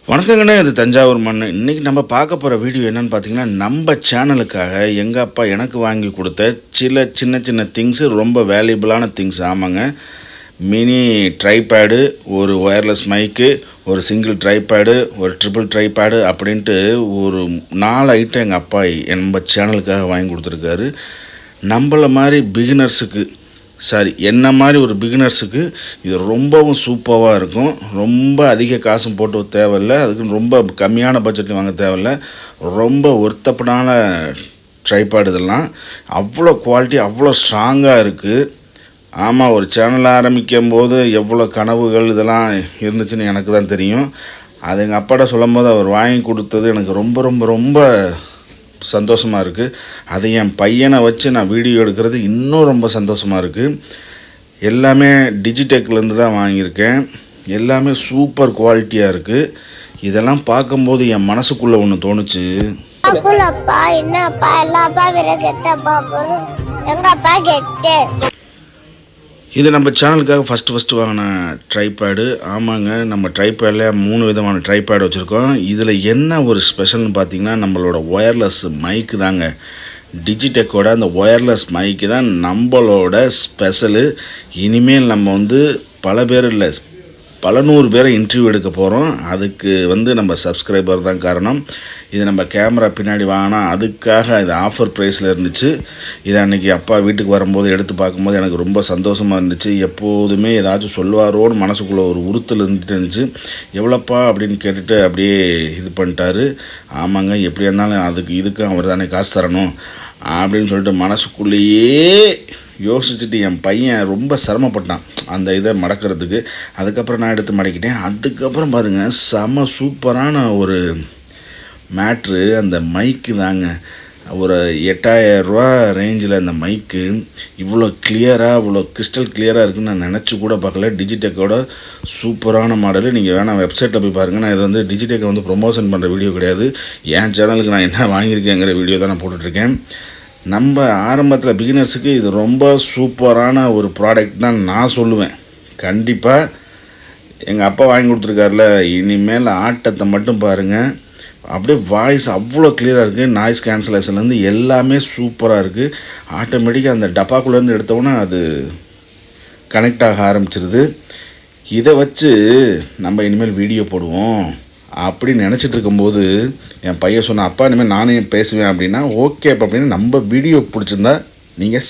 வணக்கங்கண்ணே, இது தஞ்சாவூர் மண். இன்றைக்கி நம்ம பார்க்க போகிற வீடியோ என்னென்னு பார்த்தீங்கன்னா, நம்ம சேனலுக்காக எங்கள் அப்பா எனக்கு வாங்கி கொடுத்த சின்ன சின்ன திங்ஸு, ரொம்ப வேல்யூபிளான திங்ஸ். ஆமாங்க, மினி ட்ரைபேடு, ஒரு ஒயர்லெஸ் மைக்கு, ஒரு சிங்கிள் ட்ரைபேடு, ஒரு ட்ரிபிள் ட்ரைபேடு அப்படின்ட்டு ஒரு 4 ஐட்டம் எங்கள் அப்பா நம்ம சேனலுக்காக வாங்கி கொடுத்துருக்காரு. நம்மள மாதிரி பிகினர்ஸுக்கு, என்ன மாதிரி ஒரு பிகினர்ஸுக்கு இது ரொம்பவும் சூப்பராக இருக்கும். ரொம்ப அதிக காசும் போட்டு தேவையில்லை, அதுக்கு ரொம்ப கம்மியான பட்ஜெட்டில் வாங்க தேவையில்லை. ரொம்ப ஒர்த்தப்படான ட்ரைபாட் இதெல்லாம். அவ்வளோ குவாலிட்டி, அவ்வளோ ஸ்ட்ராங்காக இருக்குது. ஆமாம், ஒரு சேனல் ஆரம்பிக்கும் போது எவ்வளோ கனவுகள் இதெல்லாம் இருந்துச்சுன்னு எனக்கு தான் தெரியும். அது எங்கள் அப்பாட்ட சொல்லும் போது அவர் வாங்கி கொடுத்தது எனக்கு ரொம்ப ரொம்ப ரொம்ப சந்தோஷமாக இருக்குது. அது என் பையனை வச்சு நான் வீடியோ எடுக்கிறது இன்னும் ரொம்ப சந்தோஷமாக இருக்குது. எல்லாமே டிஜிடெக்லேருந்து தான் வாங்கியிருக்கேன். எல்லாமே சூப்பர் குவாலிட்டியாக இருக்குது. இதெல்லாம் பார்க்கும்போது என் மனசுக்குள்ளே ஒன்று தோணுச்சு. இது நம்ம சேனலுக்காக ஃபஸ்ட்டு வாங்கின ட்ரைபேடு. ஆமாங்க, நம்ம ட்ரைபேடில் 3 விதமான ட்ரைபேடு வச்சுருக்கோம். இதில் என்ன ஒரு ஸ்பெஷல்னு பார்த்திங்கன்னா, நம்மளோட ஒயர்லெஸ் மைக்கு தாங்க. டிஜிடெக்கோட அந்த ஒயர்லெஸ் மைக்கு தான் நம்மளோட ஸ்பெஷலு. இனிமேல் நம்ம பல பேர் இல்லை, பல 100 பேரை இன்டர்வியூ எடுக்க போகிறோம். அதுக்கு நம்ம சப்ஸ்கிரைபர் தான் காரணம். இது நம்ம கேமரா பின்னாடி வாங்கினா அதுக்காக இது ஆஃபர் ப்ரைஸில் இருந்துச்சு. இதை அன்றைக்கி அப்பா வீட்டுக்கு வரும்போது எடுத்து பார்க்கும்போது எனக்கு ரொம்ப சந்தோஷமாக இருந்துச்சு. எப்போதுமே ஏதாச்சும் சொல்லுவாரோன்னு மனசுக்குள்ளே ஒரு உறுத்தல் இருந்துச்சு. எவ்வளோப்பா அப்படின்னு கேட்டுட்டு அப்படியே இது பண்ணிட்டாரு. ஆமாங்க, எப்படியா இருந்தாலும் இதுக்கும் அவர் தானே காசு தரணும் அப்படின்னு சொல்லிட்டு மனசுக்குள்ளேயே யோசிச்சுட்டு என் பையன் ரொம்ப சிரமப்பட்டான் அந்த இதை மடக்கிறதுக்கு. அதுக்கப்புறம் நான் எடுத்து மடக்கிட்டேன். அதுக்கப்புறம் பாருங்கள், செம சூப்பரான ஒரு மேட்ரு அந்த மைக்கு தாங்க. ஒரு 8000 ரூபா ரேஞ்சில் அந்த மைக்கு இவ்வளோ கிளியராக, இவ்வளோ கிறிஸ்டல் கிளியராக இருக்குன்னு நான் நினச்சி கூட பார்க்கல. டிஜிடெக்கோட சூப்பரான மாடலு. நீங்கள் வேணால் வெப்சைட்டில் போய் பாருங்கள். நான் இது டிஜிடெக்கை ப்ரொமோஷன் பண்ணுற வீடியோ கிடையாது. என் சேனலுக்கு நான் என்ன வாங்கியிருக்கேங்கிற வீடியோ தான் நான் போட்டுட்ருக்கேன். நம்ம ஆரம்பத்தில் பிகினர்ஸுக்கு இது ரொம்ப சூப்பரான ஒரு ப்ராடக்ட் தான் நான் சொல்லுவேன். கண்டிப்பாக எங்கள் அப்பா வாங்கி கொடுத்துருக்காருல, இனிமேல் ஆட்டத்தை மட்டும் பாருங்கள். அப்படியே வாய்ஸ் அவ்வளோ கிளியராக இருக்குது. நாய்ஸ் கேன்சலேஷன்லேருந்து எல்லாமே சூப்பராக இருக்குது. ஆட்டோமேட்டிக்காக அந்த டப்பாக்குள்ளேருந்து எடுத்தோன்னே அது கனெக்ட் ஆக ஆரம்பிச்சிருது. இதை வச்சு நம்ம இனிமேல் வீடியோ போடுவோம் அப்படின்னு நினச்சிட்டு இருக்கும்போது என் பையன் சொன்ன, அப்பா இனிமேல் நானே பேசுவேன் அப்படின்னா, ஓகே அப்போ அப்படின்னு நம்ம வீடியோ பிடிச்சிருந்தா நீங்கள்